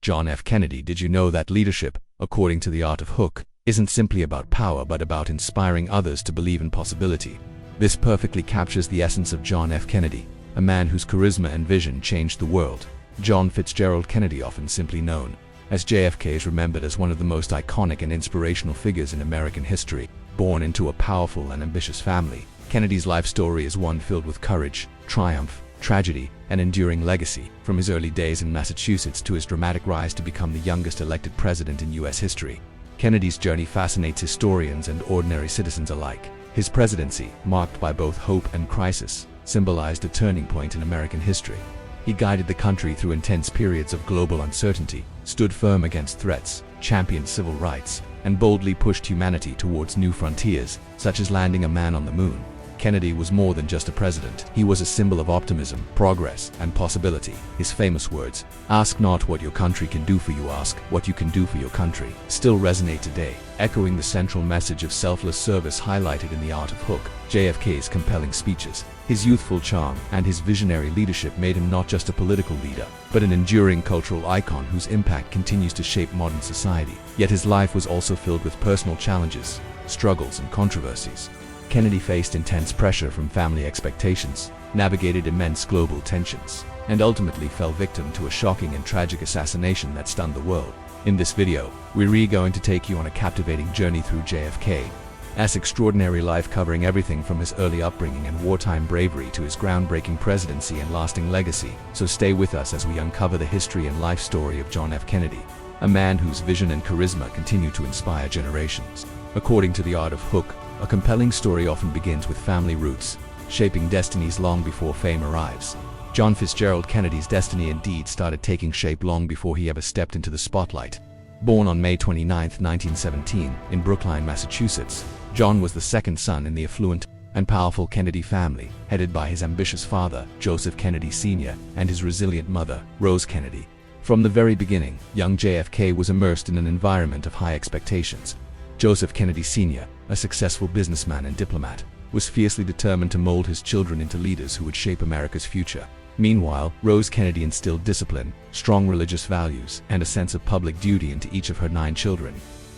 John F. Kennedy. Did you know that leadership, according to the art of Hook, isn't simply about power but about inspiring others to believe in possibility? This perfectly captures the essence of John F. Kennedy, a man whose charisma and vision changed the world. John Fitzgerald Kennedy, often simply known as JFK, is remembered as one of the most iconic and inspirational figures in American history. Born into a powerful and ambitious family, Kennedy's life story is one filled with courage, triumph, tragedy, and enduring legacy. From his early days in Massachusetts to his dramatic rise to become the youngest elected president in U.S. history, Kennedy's journey fascinates historians and ordinary citizens alike. His presidency, marked by both hope and crisis, symbolized a turning point in American history. He guided the country through intense periods of global uncertainty, stood firm against threats, championed civil rights, and boldly pushed humanity towards new frontiers, such as landing a man on the moon. Kennedy was more than just a president. He was a symbol of optimism, progress, and possibility. His famous words, "Ask not what your country can do for you, ask what you can do for your country," still resonate today, echoing the central message of selfless service highlighted in The Art of Hook. JFK's compelling speeches, his youthful charm, and his visionary leadership made him not just a political leader, but an enduring cultural icon whose impact continues to shape modern society. Yet his life was also filled with personal challenges, struggles, and controversies. Kennedy faced intense pressure from family expectations, navigated immense global tensions, and ultimately fell victim to a shocking and tragic assassination that stunned the world. In this video, we're going to take you on a captivating journey through JFK's extraordinary life, covering everything from his early upbringing and wartime bravery to his groundbreaking presidency and lasting legacy. So stay with us as we uncover the history and life story of John F. Kennedy, a man whose vision and charisma continue to inspire generations. According to The Art of Hook, a compelling story often begins with family roots, shaping destinies long before fame arrives. John Fitzgerald Kennedy's destiny indeed started taking shape long before he ever stepped into the spotlight. Born on May 29, 1917, in Brookline, Massachusetts, John was the second son in the affluent and powerful Kennedy family, headed by his ambitious father, Joseph Kennedy Sr., and his resilient mother, Rose Kennedy. From the very beginning, young JFK was immersed in an environment of high expectations. Joseph Kennedy Sr., a successful businessman and diplomat, was fiercely determined to mold his children into leaders who would shape America's future. Meanwhile, Rose Kennedy instilled discipline, strong religious values, and a sense of public duty into each of her 9 children.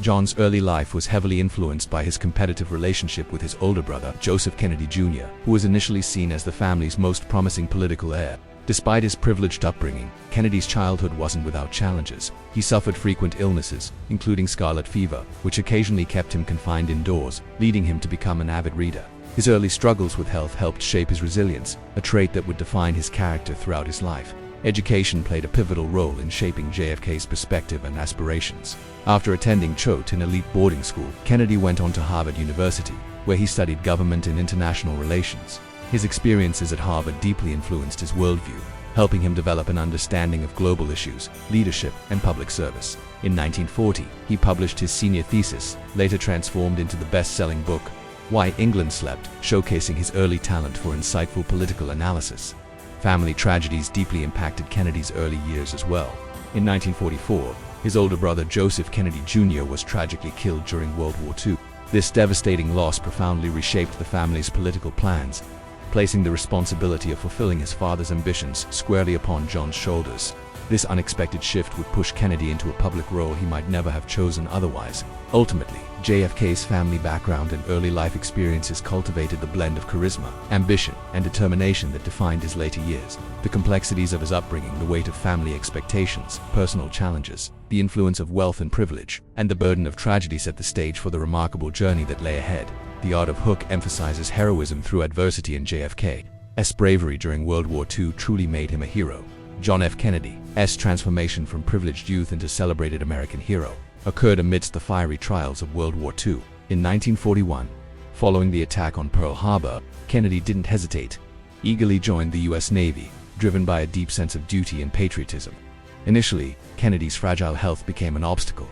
John's early life was heavily influenced by his competitive relationship with his older brother, Joseph Kennedy Jr., who was initially seen as the family's most promising political heir. Despite his privileged upbringing, Kennedy's childhood wasn't without challenges. He suffered frequent illnesses, including scarlet fever, which occasionally kept him confined indoors, leading him to become an avid reader. His early struggles with health helped shape his resilience, a trait that would define his character throughout his life. Education played a pivotal role in shaping JFK's perspective and aspirations. After attending Choate, an elite boarding school, Kennedy went on to Harvard University, where he studied government and international relations. His experiences at Harvard deeply influenced his worldview, helping him develop an understanding of global issues, leadership, and public service. In 1940, he published his senior thesis, later transformed into the best-selling book, Why England Slept, showcasing his early talent for insightful political analysis. Family tragedies deeply impacted Kennedy's early years as well. In 1944, his older brother Joseph Kennedy Jr. was tragically killed during World War II. This devastating loss profoundly reshaped the family's political plans, placing the responsibility of fulfilling his father's ambitions squarely upon John's shoulders. This unexpected shift would push Kennedy into a public role he might never have chosen otherwise. Ultimately, JFK's family background and early life experiences cultivated the blend of charisma, ambition, and determination that defined his later years. The complexities of his upbringing, the weight of family expectations, personal challenges, the influence of wealth and privilege, and the burden of tragedy set the stage for the remarkable journey that lay ahead. The Art of Hook emphasizes heroism through adversity, and JFK's bravery during World War II truly made him a hero. John F. Kennedy's transformation from privileged youth into celebrated American hero occurred amidst the fiery trials of World War II. In 1941, following the attack on Pearl Harbor, Kennedy didn't hesitate, eagerly joined the U.S. Navy, driven by a deep sense of duty and patriotism. Initially, Kennedy's fragile health became an obstacle,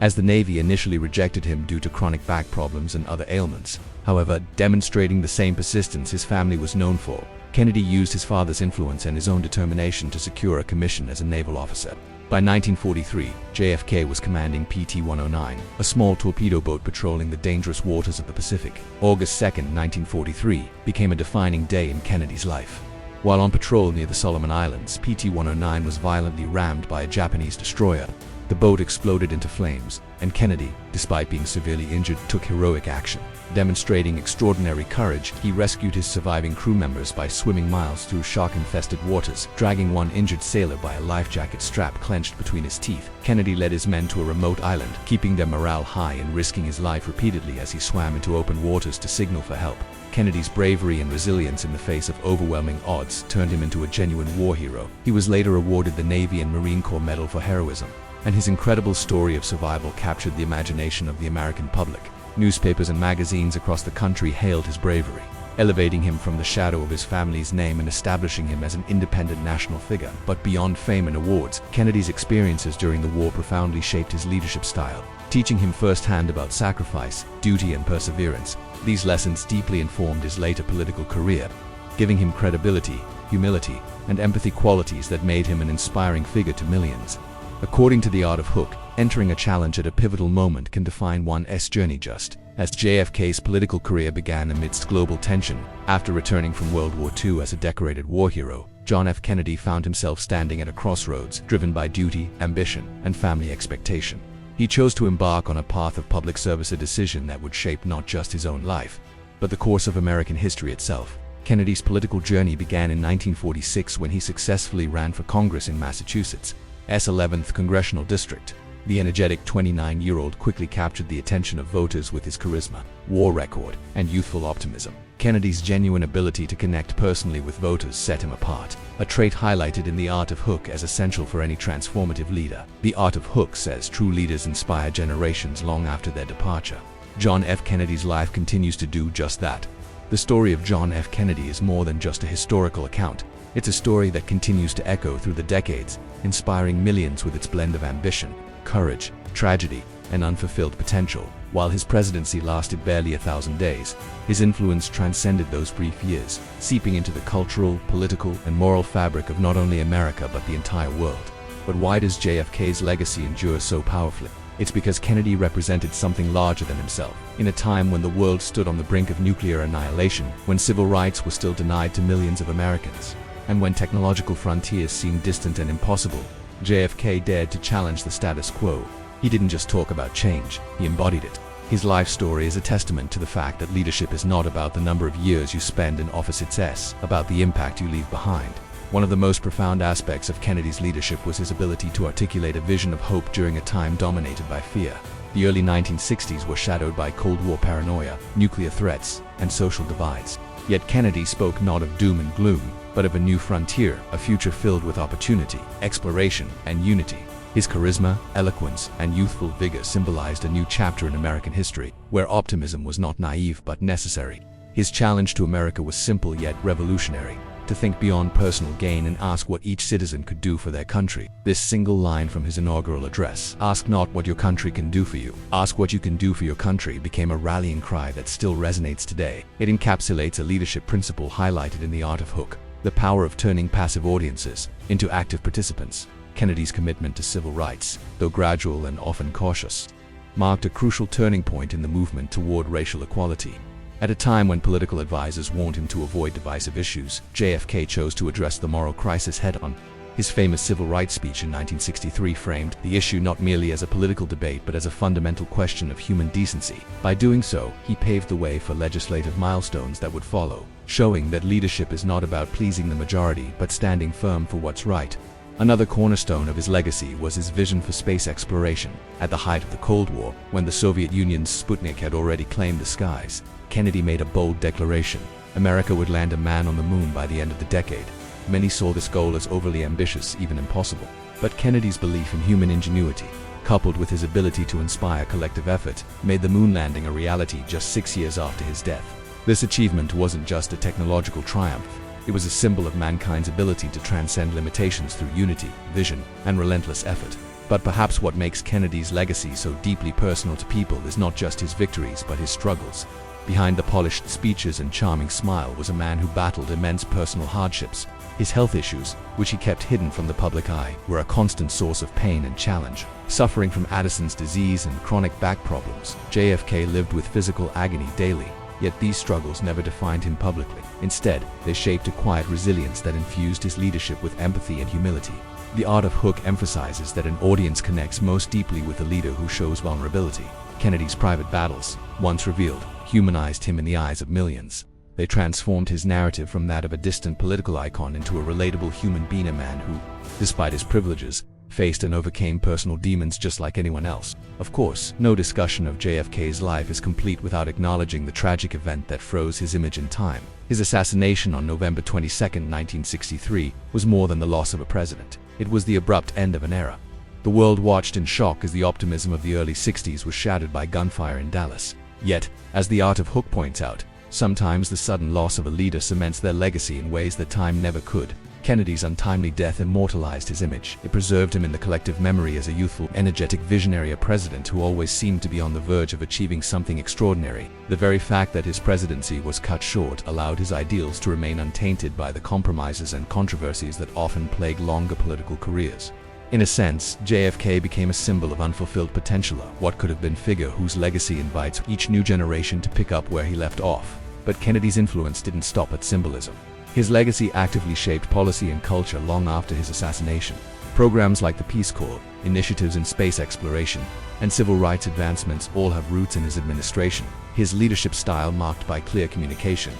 as the Navy initially rejected him due to chronic back problems and other ailments. However, demonstrating the same persistence his family was known for, Kennedy used his father's influence and his own determination to secure a commission as a naval officer. By 1943, JFK was commanding PT-109, a small torpedo boat patrolling the dangerous waters of the Pacific. August 2, 1943, became a defining day in Kennedy's life. While on patrol near the Solomon Islands, PT-109 was violently rammed by a Japanese destroyer. The boat exploded into flames, and Kennedy, despite being severely injured, took heroic action. Demonstrating extraordinary courage, he rescued his surviving crew members by swimming miles through shark-infested waters, dragging one injured sailor by a life jacket strap clenched between his teeth. Kennedy led his men to a remote island, keeping their morale high and risking his life repeatedly as he swam into open waters to signal for help. Kennedy's bravery and resilience in the face of overwhelming odds turned him into a genuine war hero. He was later awarded the Navy and Marine Corps Medal for heroism, and his incredible story of survival captured the imagination of the American public. Newspapers and magazines across the country hailed his bravery, elevating him from the shadow of his family's name and establishing him as an independent national figure. But beyond fame and awards, Kennedy's experiences during the war profoundly shaped his leadership style, teaching him firsthand about sacrifice, duty, and perseverance. These lessons deeply informed his later political career, giving him credibility, humility, and empathy, qualities that made him an inspiring figure to millions. According to The Art of Hook, entering a challenge at a pivotal moment can define one's journey, just as JFK's political career began amidst global tension. After returning from World War II as a decorated war hero, John F. Kennedy found himself standing at a crossroads, driven by duty, ambition, and family expectation. He chose to embark on a path of public service, a decision that would shape not just his own life, but the course of American history itself. Kennedy's political journey began in 1946 when he successfully ran for Congress in Massachusetts' 11th Congressional District. The energetic 29-year-old quickly captured the attention of voters with his charisma, war record, and youthful optimism. Kennedy's genuine ability to connect personally with voters set him apart, a trait highlighted in The Art of Hook as essential for any transformative leader. The Art of Hook says true leaders inspire generations long after their departure. John F. Kennedy's life continues to do just that. The story of John F. Kennedy is more than just a historical account. It's a story that continues to echo through the decades, inspiring millions with its blend of ambition, courage, tragedy, and unfulfilled potential. While his presidency lasted barely 1,000 days, his influence transcended those brief years, seeping into the cultural, political, and moral fabric of not only America but the entire world. But why does JFK's legacy endure so powerfully? It's because Kennedy represented something larger than himself. In a time when the world stood on the brink of nuclear annihilation, when civil rights were still denied to millions of Americans, and when technological frontiers seemed distant and impossible, JFK dared to challenge the status quo. He didn't just talk about change, he embodied it. His life story is a testament to the fact that leadership is not about the number of years you spend in office, it's about the impact you leave behind. One of the most profound aspects of Kennedy's leadership was his ability to articulate a vision of hope during a time dominated by fear. The early 1960s were shadowed by Cold War paranoia, nuclear threats, and social divides. Yet Kennedy spoke not of doom and gloom, but of a new frontier, a future filled with opportunity, exploration, and unity. His charisma, eloquence, and youthful vigor symbolized a new chapter in American history, where optimism was not naive but necessary. His challenge to America was simple yet revolutionary: to think beyond personal gain and ask what each citizen could do for their country. This single line from his inaugural address, "Ask not what your country can do for you, ask what you can do for your country," became a rallying cry that still resonates today. It encapsulates a leadership principle highlighted in The Art of Hook: the power of turning passive audiences into active participants. Kennedy's commitment to civil rights, though gradual and often cautious, marked a crucial turning point in the movement toward racial equality. At a time when political advisors warned him to avoid divisive issues, JFK chose to address the moral crisis head-on. His famous civil rights speech in 1963 framed the issue not merely as a political debate but as a fundamental question of human decency. By doing so, he paved the way for legislative milestones that would follow, showing that leadership is not about pleasing the majority but standing firm for what's right. Another cornerstone of his legacy was his vision for space exploration. At the height of the Cold War, when the Soviet Union's Sputnik had already claimed the skies, Kennedy made a bold declaration: America would land a man on the moon by the end of the decade. Many saw this goal as overly ambitious, even impossible. But Kennedy's belief in human ingenuity, coupled with his ability to inspire collective effort, made the moon landing a reality just 6 years after his death. This achievement wasn't just a technological triumph. It was a symbol of mankind's ability to transcend limitations through unity, vision, and relentless effort. But perhaps what makes Kennedy's legacy so deeply personal to people is not just his victories but his struggles. Behind the polished speeches and charming smile was a man who battled immense personal hardships. His health issues, which he kept hidden from the public eye, were a constant source of pain and challenge. Suffering from Addison's disease and chronic back problems, JFK lived with physical agony daily. Yet these struggles never defined him publicly. Instead, they shaped a quiet resilience that infused his leadership with empathy and humility. The art of hook emphasizes that an audience connects most deeply with a leader who shows vulnerability. Kennedy's private battles, once revealed, humanized him in the eyes of millions. They transformed his narrative from that of a distant political icon into a relatable human being, a man who, despite his privileges, faced and overcame personal demons just like anyone else. Of course, no discussion of JFK's life is complete without acknowledging the tragic event that froze his image in time. His assassination on November 22, 1963, was more than the loss of a president. It was the abrupt end of an era. The world watched in shock as the optimism of the early 60s was shattered by gunfire in Dallas. Yet, as The Art of Hook points out, sometimes the sudden loss of a leader cements their legacy in ways that time never could. Kennedy's untimely death immortalized his image. It preserved him in the collective memory as a youthful, energetic visionary, a president who always seemed to be on the verge of achieving something extraordinary. The very fact that his presidency was cut short allowed his ideals to remain untainted by the compromises and controversies that often plague longer political careers. In a sense, JFK became a symbol of unfulfilled potential, what could have been figure whose legacy invites each new generation to pick up where he left off. But Kennedy's influence didn't stop at symbolism. His legacy actively shaped policy and culture long after his assassination. Programs like the Peace Corps, initiatives in space exploration, and civil rights advancements all have roots in his administration. His leadership style, marked by clear communication,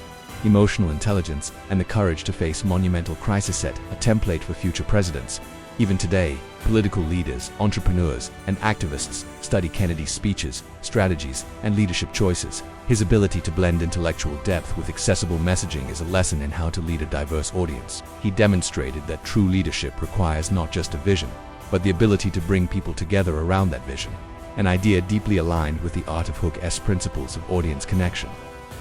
emotional intelligence, and the courage to face monumental crises, set a template for future presidents. Even today, political leaders, entrepreneurs, and activists study Kennedy's speeches, strategies, and leadership choices. His ability to blend intellectual depth with accessible messaging is a lesson in how to lead a diverse audience. He demonstrated that true leadership requires not just a vision, but the ability to bring people together around that vision, an idea deeply aligned with the Art of Hook's principles of audience connection.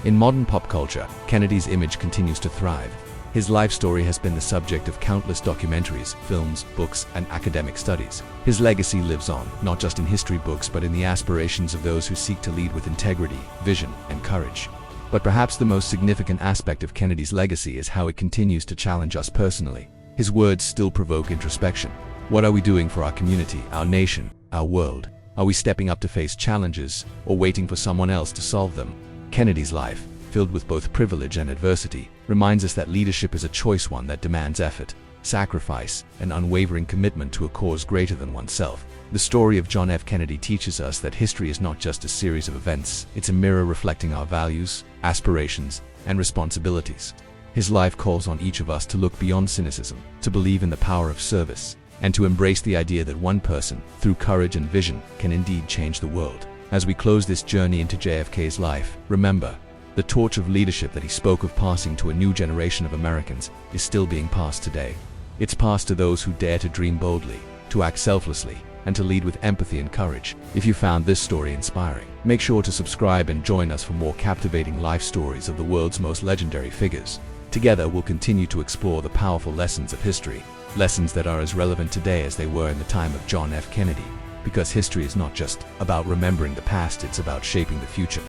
In modern pop culture, Kennedy's image continues to thrive. His life story has been the subject of countless documentaries, films, books, and academic studies. His legacy lives on, not just in history books but in the aspirations of those who seek to lead with integrity, vision, and courage. But perhaps the most significant aspect of Kennedy's legacy is how it continues to challenge us personally. His words still provoke introspection. What are we doing for our community, our nation, our world? Are we stepping up to face challenges, or waiting for someone else to solve them? Kennedy's life, filled with both privilege and adversity, reminds us that leadership is a choice, one that demands effort, sacrifice, and unwavering commitment to a cause greater than oneself. The story of John F. Kennedy teaches us that history is not just a series of events, it's a mirror reflecting our values, aspirations, and responsibilities. His life calls on each of us to look beyond cynicism, to believe in the power of service, and to embrace the idea that one person, through courage and vision, can indeed change the world. As we close this journey into JFK's life, remember, the torch of leadership that he spoke of passing to a new generation of Americans is still being passed today. It's passed to those who dare to dream boldly, to act selflessly, and to lead with empathy and courage. If you found this story inspiring, make sure to subscribe and join us for more captivating life stories of the world's most legendary figures. Together, we'll continue to explore the powerful lessons of history, lessons that are as relevant today as they were in the time of John F. Kennedy. Because history is not just about remembering the past, it's about shaping the future.